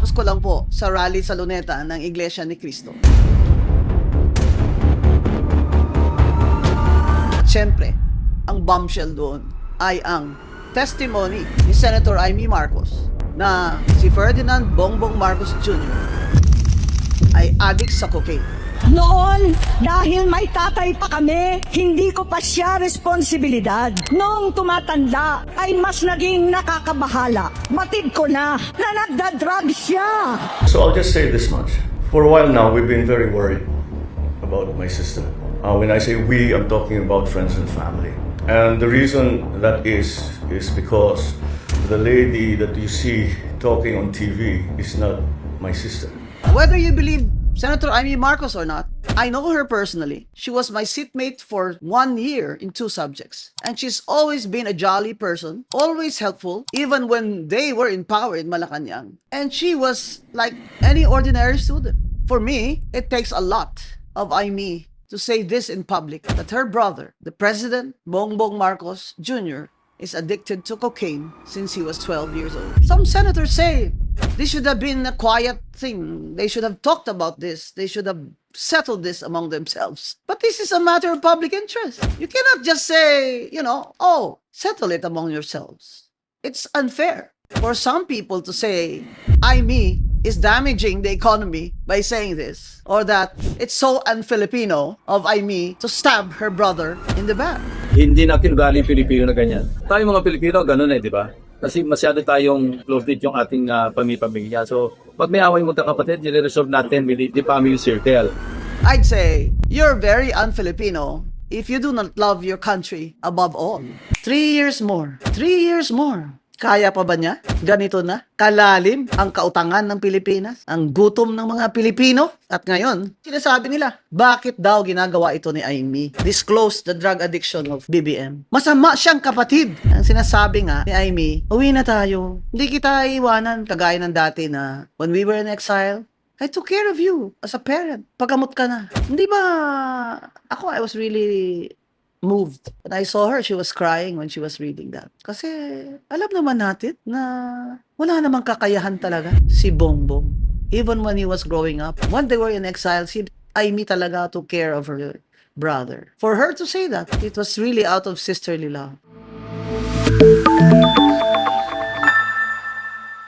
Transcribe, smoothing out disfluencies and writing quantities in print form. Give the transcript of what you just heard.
Kakatapos ko lang po sa rally sa Luneta ng Iglesia ni Cristo. Siyempre, ang bombshell doon ay ang testimony ni Senator Amy Marcos na si Ferdinand Bongbong Marcos Jr. ay addict sa cocaine. Noon, dahil may tatay pa kami, hindi ko pa siya responsibilidad. Noong tumatanda, ay mas naging nakakabahala. Batid ko na nagda-drug siya. So I'll just say this much. For a while now, we've been very worried about my sister. When I say we, I'm talking about friends and family. And the reason that is because the lady that you see talking on TV is not my sister. Whether you believe Senator Amy Marcos or not, I know her personally. She was my seatmate for 1 year in 2 subjects. And she's always been a jolly person, always helpful, even when they were in power in Malacanang. And she was like any ordinary student. For me, it takes a lot of Amy to say this in public, that her brother, the President Bongbong Marcos Jr., is addicted to cocaine since he was 12 years old. Some senators say this should have been a quiet thing. They should have talked about this. They should have settled this among themselves. But this is a matter of public interest. You cannot just say, oh, settle it among yourselves. It's unfair for some people to say, me is damaging the economy by saying this, or that it's so un-Filipino of me to stab her brother in the back. Hindi natin galing Pilipino na ganyan. Tayo mga Pilipino, ganun di ba? Kasi masyado tayong close-knit yung ating pamilya. So, pag may away mo kapatid, nire-resolve natin with the family circle. I'd say, you're very un-Filipino if you do not love your country above all. 3 years more. 3 years more. Kaya pa ba niya? Ganito na? Kalalim ang kautangan ng Pilipinas? Ang gutom ng mga Pilipino? At ngayon, sinasabi nila, bakit daw ginagawa ito ni Amy? Disclose the drug addiction of BBM. Masama siyang kapatid. Ang sinasabi nga ni Amy, uwi na tayo. Hindi kita iwanan kagaya ng dati na when we were in exile, I took care of you as a parent. Pagkamot ka na. Hindi ba I was really moved. When I saw her, she was crying when she was reading that. Kasi alam naman natin na wala namang kakayahan talaga si Bongbong. Even when he was growing up, when they were in exile, Amy talaga took care of her brother. For her to say that, it was really out of sisterly love.